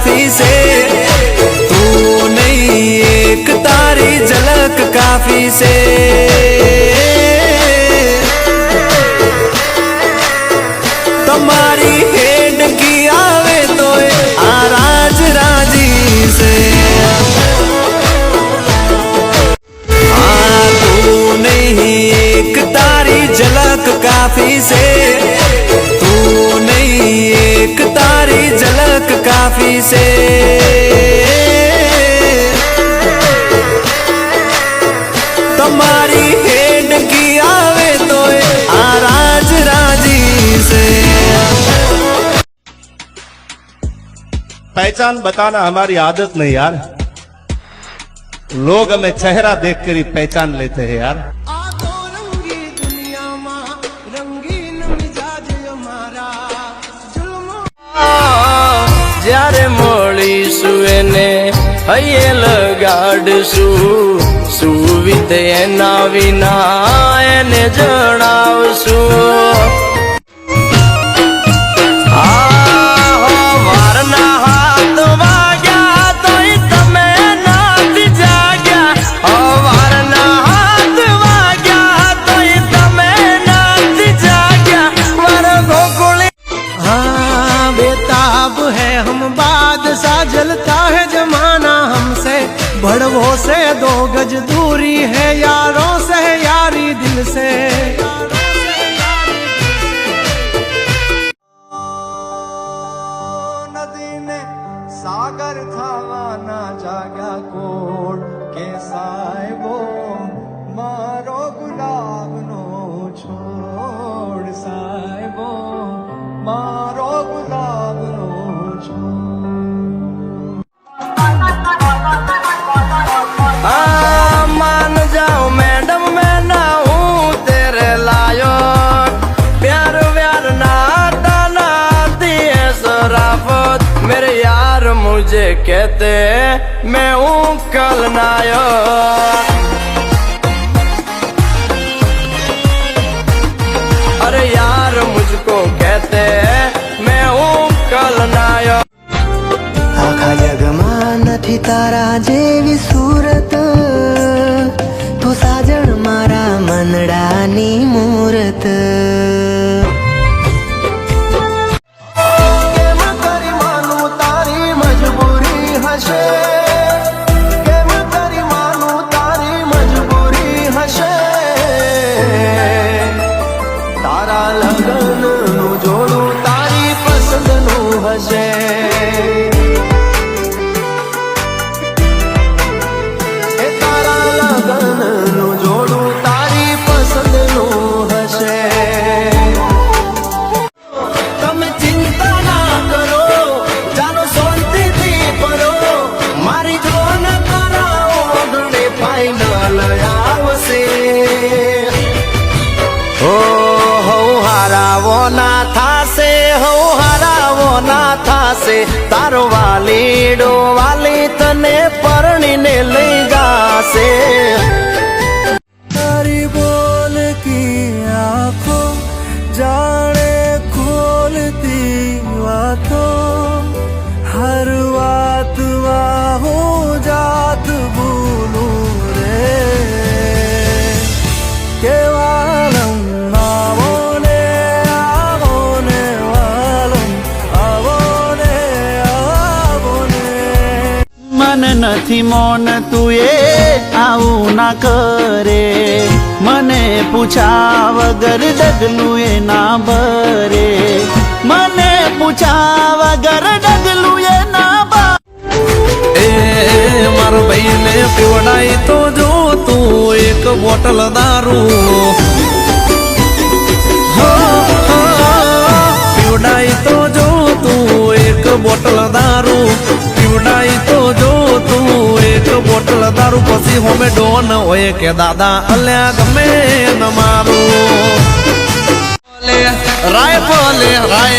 काफी से, तू नहीं एक तारी झलक काफी से। तुम्हारी हेड की आवे तो आराज राजी से। हाँ तू नहीं एक तारी झलक काफी से, तू नहीं एक तारी झलक काफी से। तुम्हारी हेड की आवे तो आराज राजी से। पहचान बताना हमारी आदत नहीं यार, लोग हमें चेहरा देखकर ही पहचान लेते हैं यार। જ્યારે મળીશું એને હૈયે લગાડશું, સુવિધ એના વિના એને જણાવશું। વારના હાથ વાગ્યા તોય તમે નથી જાગ્યા, વારના હાથ વાગ્યા તોય તમે નથી જાગ્યા। મારા ગોકુળી बेताब है हम बादशाह, जलता है जमाना हमसे, बड़वों से 2 गज दूरी है, यारों से यारी दिल से। नदी ने सागर थावाना जागा कोड के साहेबो, मारो गुलाब नो छोड़ साहेबो, मारो गुलाब नो छोड़। मान जाओ मैडम मैं ना हूँ तेरे लायो, प्यार व्यार नाता नाती है शराफत, मेरे यार मुझे कहते मैं हूँ कल नायक। अरे यार मुझको कहते मैं हूँ कल नायक। आखा जगमा नथी तारा जेवी सूरत, तू साजण मारा मनडानी मूरत। केम करी मानू तारी मजबूरी हशे, केम करी मानू तारी मजबूरी हशे। तारा लगन नु जोड़ू तारी पसंद नु हशे। तारो वालीडो वाली तने परणी ने ले जासे। तारी बोल की आंखों जाने खोलती बातों, हर बात हो जात भूलू रे केवलम आवोने आवोने वालों आवोने आवोने। मन નથી મોન તું એ આવું ના કરે, મને પૂછા વગર ડગલું એ ના ભરે, મને પૂછા વગર ડગલું એ ના ભરે। ए मारो भाई ने पिवड़ाई तो जो तू एक बोतल दारू, पिवड़ाई तो जो तू एक बोतल दारू, पिवड़ाई तो जो तू एक बोतल दारू, पसी होमे डोन होए के दादा अल्या गमे न मारू। राय फले राय